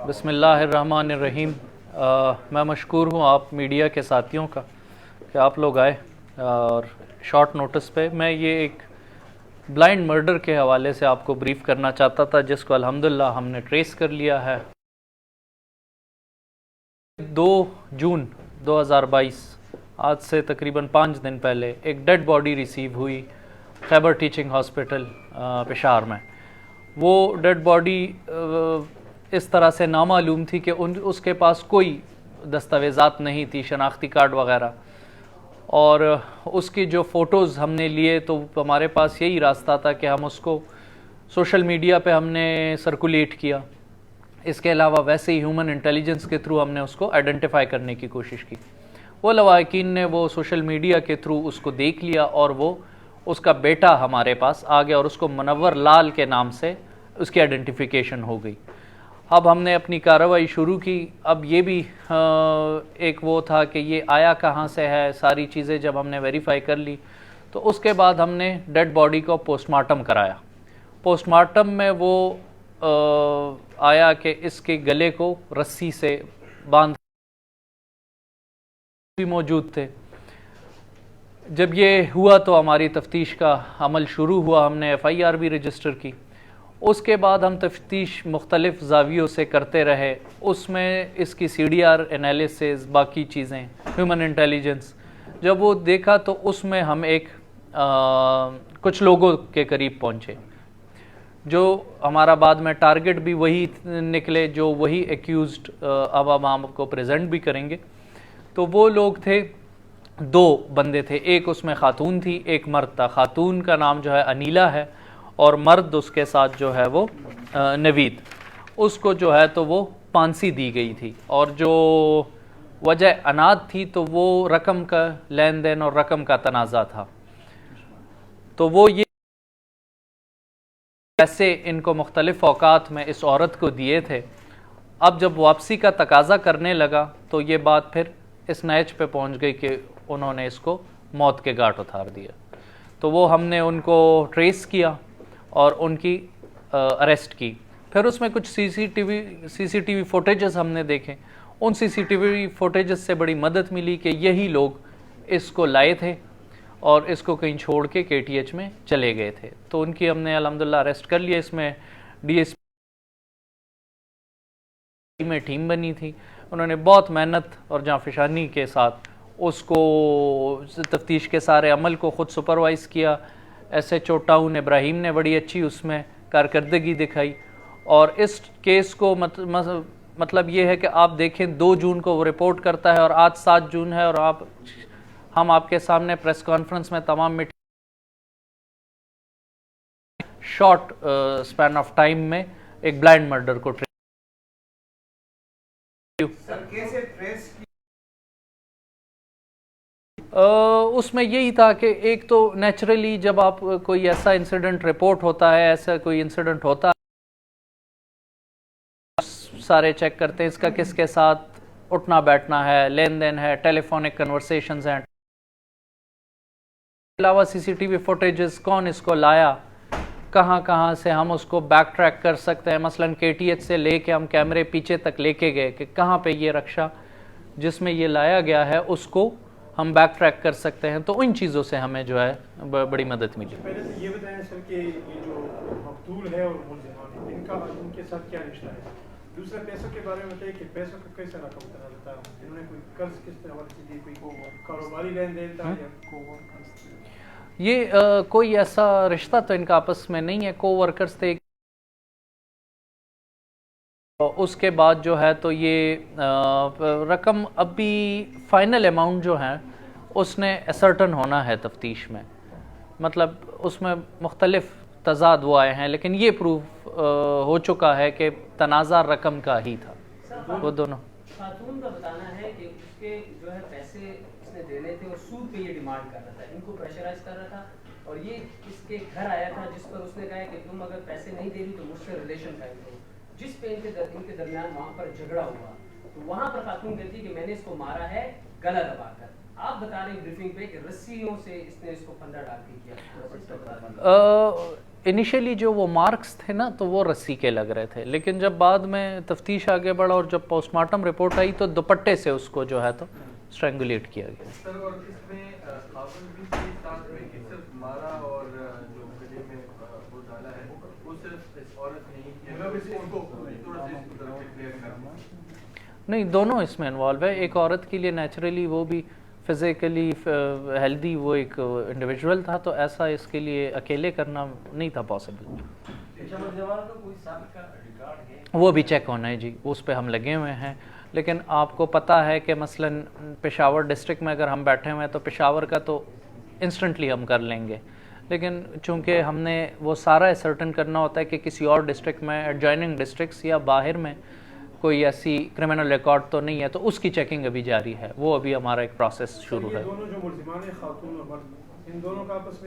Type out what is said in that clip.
बिस्मिल्लाहिर्रहमानिर्रहीम। मैं मशकूर हूँ आप मीडिया के साथियों का कि आप लोग आए और शॉर्ट नोटिस पे। मैं ये एक ब्लाइंड मर्डर के हवाले से आपको ब्रीफ़ करना चाहता था, जिसको अल्हम्दुलिल्लाह हमने ट्रेस कर लिया है। 2 जून 2022, आज से तकरीबन 5 दिन पहले एक डेड बॉडी रिसीव हुई खैबर टीचिंग हॉस्पिटल पेशावर में। वो डेड बॉडी इस तरह से नामालूम थी कि उसके पास कोई दस्तावेज़ात नहीं थी, शनाख्ती कार्ड वगैरह। और उसकी जो फ़ोटोज़ हमने लिए तो हमारे पास यही रास्ता था कि हम उसको सोशल मीडिया पे हमने सर्कुलेट किया। इसके अलावा वैसे ही ह्यूमन इंटेलिजेंस के थ्रू हमने उसको आइडेंटिफाई करने की कोशिश की। वो लवाकिन ने वो सोशल मीडिया के थ्रू उसको देख लिया और वो उसका बेटा हमारे पास आ गया और उसको मुनव्वर लाल के नाम से उसकी आइडेंटिफिकेशन हो गई। अब हमने अपनी कार्रवाई शुरू की। अब ये भी एक वो था कि ये आया कहाँ से है, सारी चीज़ें जब हमने वेरीफाई कर ली तो उसके बाद हमने डेड बॉडी को पोस्टमार्टम कराया। पोस्टमार्टम में वो आया कि इसके गले को रस्सी से बांध भी मौजूद थे। जब ये हुआ तो हमारी तफ्तीश का अमल शुरू हुआ, हमने FIR भी रजिस्टर की। उसके बाद हम तफ्तीश मुख्तलिफ़ ज़ावियों से करते रहे, उसमें इसकी CDR एनालिसिस, बाकी चीज़ें, ह्यूमन इंटेलिजेंस जब वो देखा तो उसमें हम एक कुछ लोगों के करीब पहुँचे जो हमारा बाद में टारगेट भी वही निकले, जो वही एक्यूज़्ड अब हम आपको प्रेजेंट भी करेंगे। तो वो लोग थे, 2 बंदे थे, एक उसमें खातून थी, एक मर्द था। खातून का नाम जो है अनीला है और मर्द उसके साथ जो है वो नवीद। उसको जो है तो वो फांसी दी गई थी और जो वजह अनाद थी तो वो रकम का लेन देन और रकम का तनाज़ा था। तो वो ये पैसे इनको मुख्तलिफ़ औकात में इस औरत को दिए थे। अब जब वापसी का तकाजा करने लगा तो ये बात फिर इस नैच पे पहुंच गई कि उन्होंने इसको मौत के घाट उतार दिया। तो वो हमने उनको ट्रेस किया और उनकी अरेस्ट की। फिर उसमें कुछ CCTV फुटेजेस हमने देखे। उन CCTV फुटेजेस से बड़ी मदद मिली कि यही लोग इसको लाए थे और इसको कहीं छोड़ के KTH में चले गए थे। तो उनकी हमने अल्हम्दुलिल्लाह अरेस्ट कर लिया। इसमें DSP में टीम बनी थी, उन्होंने बहुत मेहनत और जांफशानी के साथ उसको तफ्तीश के सारे अमल को ख़ुद सुपरवाइज़ किया। SHO टाउन इब्राहिम ने बड़ी अच्छी उसमें कारकर्दगी दिखाई। और इस केस को मतलब ये है कि आप देखें 2 जून को वो रिपोर्ट करता है और आज 7 जून है और हम आपके सामने प्रेस कॉन्फ्रेंस में तमाम शॉर्ट स्पैन ऑफ टाइम में एक ब्लाइंड मर्डर को उसमें यही था कि एक तो नेचुरली जब आप कोई ऐसा इंसिडेंट रिपोर्ट होता है, ऐसा कोई इंसिडेंट होता है, सारे चेक करते हैं इसका किसके साथ उठना बैठना है, लेन देन है, टेलीफोनिक कन्वर्सेशंस हैं, अलावा CCTV फुटेजेस, कौन इसको लाया, कहाँ कहाँ से हम उसको बैक ट्रैक कर सकते हैं। मसलन KTH से लेके हम कैमरे पीछे तक लेके गए कि कहाँ पे ये रक्षा जिसमें ये लाया गया है उसको हम बैक ट्रैक कर सकते हैं। तो इन चीज़ों से हमें जो है बड़ी मदद मिली। पहले तो ये बताएं सर कि ये जो मकतूल है और मुलजिमान इनका उनके साथ क्या रिश्ता है। दूसरा पैसों के बारे में बताइए कि पैसों का कैसा रकम था, इन्होंने कोई कर्ज किस तरह से दी, कोई कारोबारी लेन देन था या ये कोई ऐसा रिश्ता तो इनका आपस में नहीं है, कोवर्कर्स थे। उसके बाद जो है तो ये रकम अभी फाइनल अमाउंट जो है उसने असर्टन होना है तफ्तीश में, मतलब उसमें मुख्तलिफ तजाद वो आए हैं, लेकिन ये प्रूफ हो चुका है कि तनाज़ा रकम का ही था। वो दोनों खातून का बताना है कि उसके जो है पैसे इसने देने थे और सूद पे ये डिमांड कर रहा था, इनको प्रेशराइज कर रहा था और ये इसके घर आया था जिस पर उसने कहा कि तुम अगर पैसे नहीं दे रही तो मुझसे रिलेशन कायम करो। जिस पे इनके दरमियान वहाँ पर झगड़ा हुआ तो वहाँ पर खातून कहती है कि मैंने इसको मारा है गला दबाकर। आप बता रहे ब्रीफिंग पे कि रस्सियों से इसने इसको फंदा डाल के किया। इनिशियली जो वो मार्क्स थे ना तो वो रस्सी के लग रहे थे, लेकिन जब बाद में तफ्तीश आगे बढ़ा और जब पोस्टमार्टम रिपोर्ट आई तो दुपट्टे से उसको जो है तो स्ट्रेंगुलेट किया गया। सर और इसमें खातून भी के साथ में कि सिर्फ मारा और जो गले में वो डाला है वो सिर्फ इस औरत ने ही किया, मतलब इसे उनको थोड़ा सा इसको तरफ क्लियर करना। नहीं, दोनों इसमें इन्वॉल्व है। एक औरत के लिए नेचुरली वो भी फिज़िकली हेल्दी वो एक इंडिविजुअल था, तो ऐसा इसके लिए अकेले करना नहीं था पॉसिबल। वो भी चेक होना है जी, उस पर हम लगे हुए हैं। लेकिन आपको पता है कि मसलन पेशावर डिस्ट्रिक्ट में अगर हम बैठे हुए हैं तो पेशावर का तो इंस्टेंटली हम कर लेंगे, लेकिन चूंकि हमने वो सारा असर्टन करना होता है कि किसी और डिस्ट्रिक्ट में, एडजॉइनिंग डिस्ट्रिक्ट्स या बाहर में कोई ऐसी क्रिमिनल रिकॉर्ड तो नहीं है, तो उसकी चेकिंग अभी जारी है। वो अभी हमारा एक प्रोसेस शुरू है। दोनों जो मुल्जिमान खातून और मर्द, इन दोनों का आपस में